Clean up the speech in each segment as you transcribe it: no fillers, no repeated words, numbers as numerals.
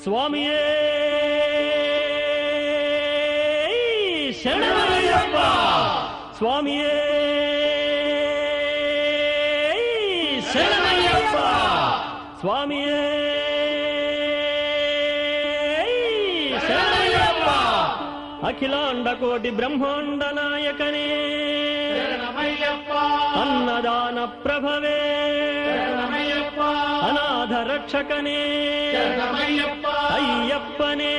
சுவாமியே சரணமையப்பா, சுவாமியே சரணமையப்பா, சுவாமியே சரணமையப்பா. அகிலாண்ட கோடி பிரம்மாண்ட நாயகனே ಅನ್ನದಾನ ಪ್ರಭವೇ ಅನಾಥ ರಕ್ಷಕನೇ ಅಯ್ಯಪ್ಪನೇ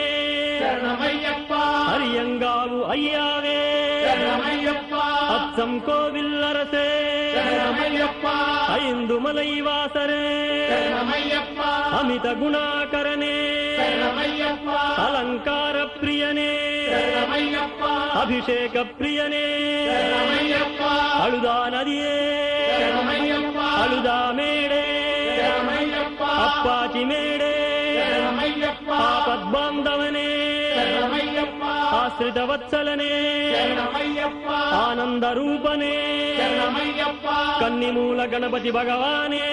ಅರಿಯಂಗಾವು ಅಯ್ಯಾವೇ ಅಚ್ಚಂ ಕೋವಿಲ್ ಅರಸೇ ಐಂದು ಮಲೈ ವಾಸರೇ ಅಮಿತ ಗುಣಾಕರನೇ ಅಲಂಕಾರ ಪ್ರಿಯನೇ ಅಭಿಷೇಕ ಪ್ರಿಯನೇ ಅಳುದಾ ನದಿಯೇ ಅಳುದಾ ಮೇಡೆ ಅಪ್ಪಾಚಿ ಮೇಡೆ ಆಪದ್ಬಾಂಧವನೇ ಆಶ್ರಿತ ವತ್ಸಲನೇ ಆನಂದ ರೂಪನೇ ಕನ್ನಿಮೂಲ ಗಣಪತಿ ಭಗವಾನೇ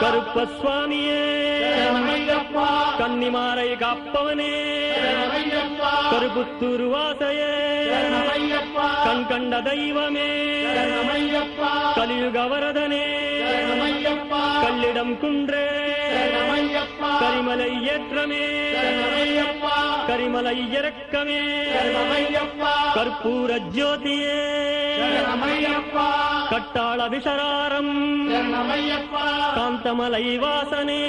ಕರುಪ್ಪ ಸ್ವಾಮಿಯೇ ಕನ್ನಿಮಾರೈ ಕಾಪ್ಪವನೇ ಕರುಪುತ್ತೂರು ವಾಸಯೇ ಕಣ್ಕಂಡ ದೈವಮೇ ಕಲಿಯುಗ ವರದನೇ ಕಲ್ಲಿಡಂ ಕುಂಡ್ರೆ ಕರಿಮಲೈ ಏತ್ರಮೇ ಕರಿಮಲೈ ಎರಕ್ಕಮೇ ಕರ್ಪೂರ ಜ್ಯೋತಿಯೇ ಕಟ್ಟಾಳ ವಿಶರಾರಂ ಕಾಂತಮಲೈ ವಾಸನೆ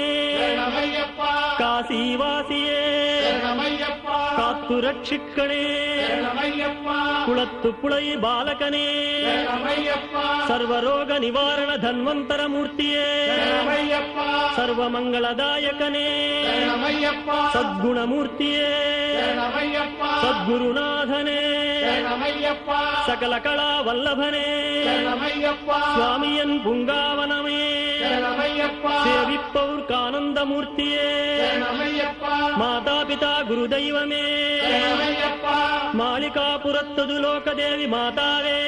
ಕಾಶಿವಾಸಿಯೇ ಕಾತ್ತು ರಕ್ಷಿಕ್ಕಣೇ ಕುಳತ್ತು ಪುಳೈ ಬಾಲಕನೇ ಸರ್ವರೋಗ ನಿವಾರಣ ಧನ್ವಂತರ ಮೂರ್ತಿಯೇ ಸರ್ವಮಂಗಳದಾಯಕನೇ ಸದ್ಗುಣ ಮೂರ್ತಿಯೇ ಸದ್ಗುರುನಾಥನೇ ಸಕಲ ಕಳಾ ವಲ್ಲಭನೇ சுவாமியன் பூங்காவனமே சேவிப்பவர் கானந்த மூர்த்தியே மாதா பிதா குரு தெய்வமே மாளிகாபுரத்தது லோகதேவி மாதாவே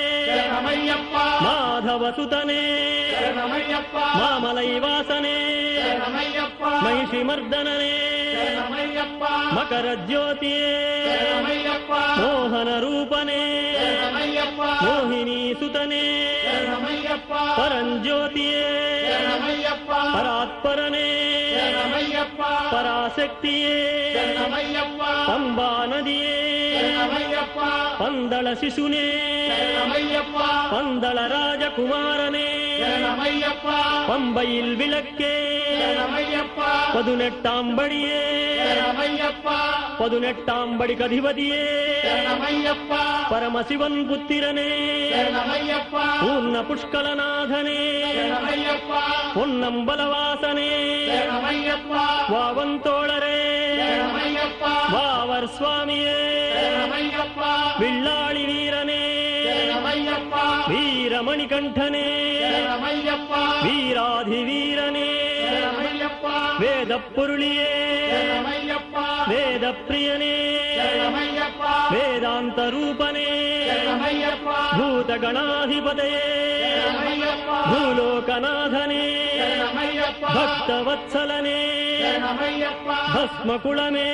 மாதவ சுதனே மாமலை வாசனே மகிஷி மர்தனனே மகர ஜோதியே மோகன ரூபனே மோகினி சுதனே பரஞ்சோதியே பராத்பரனே பராசக்தியே பம்பா நதியே பந்தள சிசுனே பந்தள ராஜகுமாரனே பம்பையில் விளக்கே பதினெட்டாம்படியே பதினெட்டாம்படிக்கு அதிபதியே பரமசிவன் புத்திரனே பூர்ண புஷ்கலநாதனே பொன்னம்பலவாசனே வாவந்தோழரே வாவர் சுவாமியே வில்லாளி வீரனே வீரமணிகண்டனே வீராதி வீரனே வேத பொருளியே வேத பிரியனே வேதாந்த ரூபனே பூத கணாதிபதயே பூலோகநாதனே பக்த வத்சலனே பஸ்மகுளமே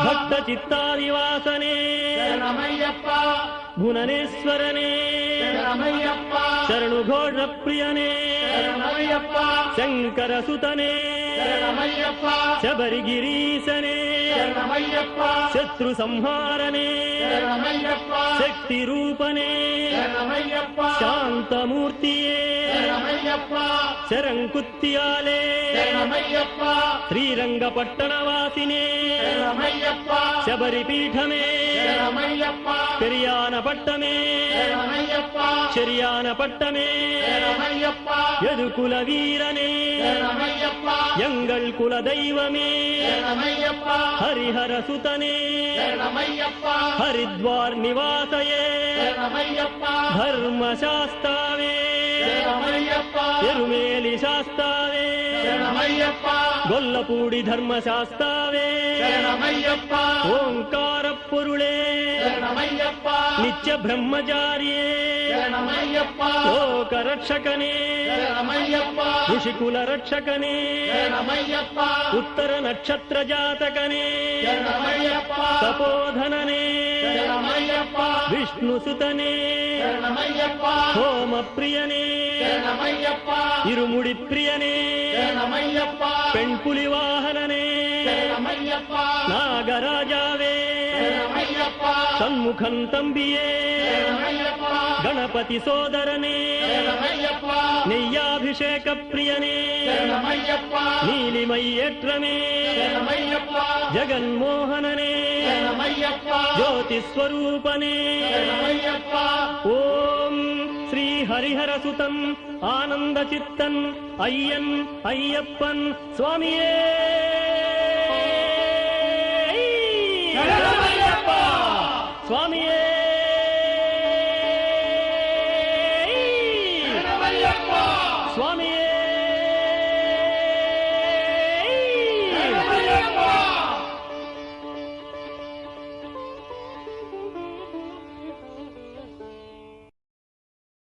பக்த சித்தாதிவாசனே குணனேஸ்வரனே ಶರಣು ಘೋಷ ಪ್ರಿಯನೇ ಶಂಕರ ಸುತನೇ ಶಬರಿಗಿರೀಶನೇ ಶತ್ರು ಸಂಹಾರನೇ ಶಕ್ತಿ ರೂಪನೇ ಶಾಂತಮೂರ್ತಿಯೇ ಶರಂಕುತ್ತಿಯಾಲೇ ಶ್ರೀರಂಗಪಟ್ಟಣವಾಸಿನೇ ಶಬರಿಪೀಠಮೇ பெரியான பட்டமே சரியான பட்டமே எது குல வீரனே எங்கள் குல தெய்வமே ஹரிஹர சுதனே ஹரித்வார் நிவாசயே தர்மசாஸ்தாவே எருமேலி சாஸ்தாவே ಗೊಲ್ಲಪೂಡಿ ಧರ್ಮಶಾಸ್ತಾವೇ ಓಂಕಾರ ಪೊರುಳೇ ನಿತ್ಯ ಬ್ರಹ್ಮಚಾರಿಯೇ శరణమయ్యప్ప లోక రక్షకనే శరణమయ్యప్ప ఋషికుల రక్షకనే శరణమయ్యప్ప ఉత్తర నక్షత్ర జాతకనే శరణమయ్యప్ప తపోధననే శరణమయ్యప్ప విష్ణుసుతనే శరణమయ్యప్ప హోమ ప్రియనే శరణమయ్యప్ప ఇరుముడి ప్రియనే శరణమయ్యప్ప పెంపులి వాహననే శరణమయ్యప్ప నాగరాజావే శరణమయ్యప్ప సన్ముఖం తంబియే శరణమయ్యప్ప గణపతి సోదరనే శరణమయ్యప్ప నెయ్యాభిషేక ప్రియనే శరణమయ్యప్ప నీలిమయ్యేట్రమే శరణమయ్యప్ప జగన్మోహననే శరణమయ్యప్ప జ్యోతి స్వరూపనే శరణమయ్యప్ప ఓం శ్రీ హరిహర సుతం ఆనంద చిత్తన్ అయ్యన్ అయ్యప్పన్ స్వామియే శరణమయ్యప్ప స్వామియే